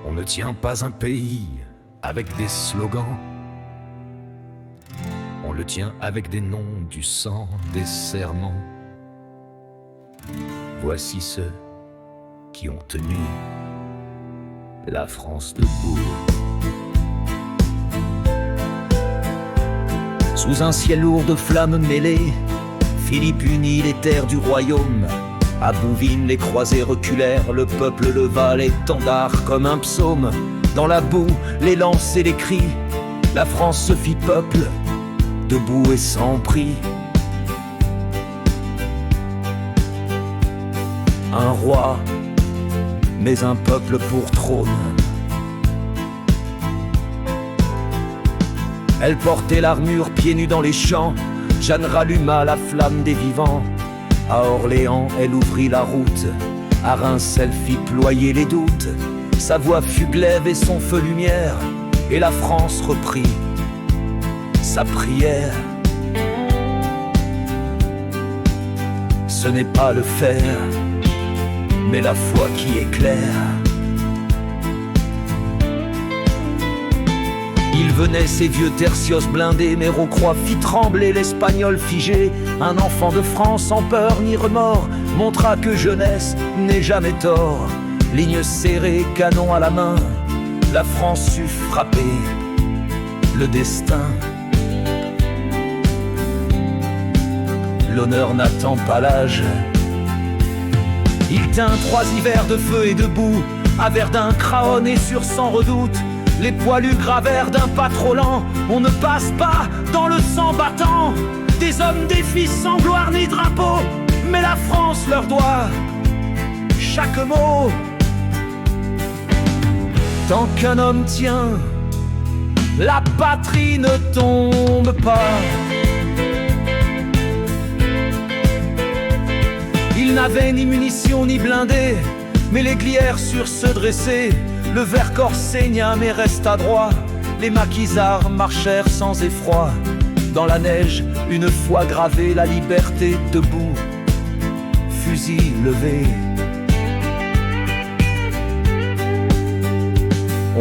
On ne tient pas un pays avec des slogans. On le tient avec des noms, du sang, des serments. Voici ceux qui ont tenu la France debout. Sous un ciel lourd de flammes mêlées, Philippe unit les terres du royaume. À Bouvines, les croisés reculèrent, le peuple leva l'étendard comme un psaume. Dans la boue, les lances et les cris, la France se fit peuple, debout et sans prix. Un roi, mais un peuple pour trône. Elle portait l'armure pieds nus dans les champs. Jeanne ralluma la flamme des vivants. À Orléans, elle ouvrit la route. À Reims, elle fit ployer les doutes. Sa voix fut glaive et son feu lumière. Et la France reprit sa prière. Ce n'est pas le fer, mais la foi qui éclaire. Il venait ces vieux tertios blindés, mais Rocroi fit trembler l'Espagnol figé. Un enfant de France sans peur ni remords montra que jeunesse n'est jamais tort. Ligne serrée, canon à la main, la France sut frapper le destin. L'honneur n'attend pas l'âge. Il tint 3 hivers de feu et de boue, à Verdun, Craonne et sur sans redoute. Les poilus gravèrent d'un pas trop lent. On ne passe pas dans le sang battant des hommes, des fils sans gloire ni drapeau, mais la France leur doit chaque mot. Tant qu'un homme tient, la patrie ne tombe pas. Ils n'avaient ni munitions ni blindés, mais les glières surent se dresser. Le Vercors saigna mais resta droit. Les maquisards marchèrent sans effroi. Dans la neige, une fois gravée, la liberté debout, fusil levé.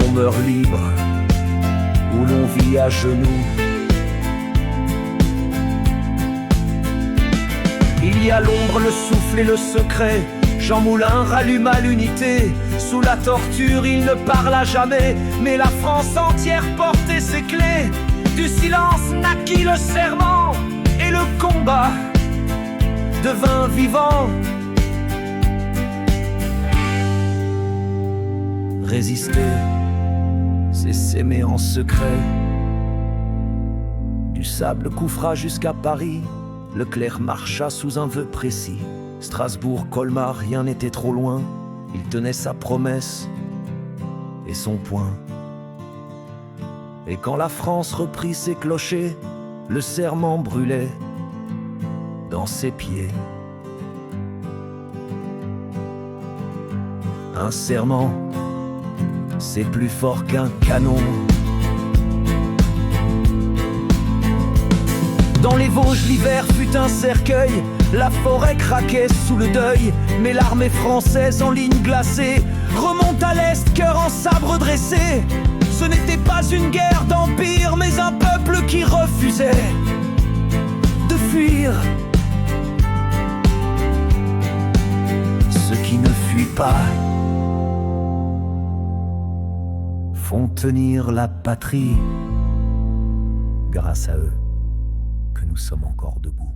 On meurt libre, où l'on vit à genoux. Il y a l'ombre, le souffle et le secret. Jean Moulin ralluma l'unité. Sous la torture, il ne parla jamais, mais la France entière portait ses clés. Du silence naquit le serment, et le combat devint vivant. Résister, c'est s'aimer en secret. Du sable Coufra jusqu'à Paris, Leclerc marcha sous un vœu précis. Strasbourg, Colmar, rien n'était trop loin. Il tenait sa promesse et son point. Et quand la France reprit ses clochers, le serment brûlait dans ses pieds. Un serment, c'est plus fort qu'un canon. Dans les Vosges, l'hiver fut un cercueil. La forêt craquait sous le deuil, mais l'armée française en ligne glacée remonte à l'est, cœur en sabre dressé. Ce n'était pas une guerre d'empire, mais un peuple qui refusait de fuir. Ceux qui ne fuient pas font tenir la patrie. Grâce à eux que nous sommes encore debout.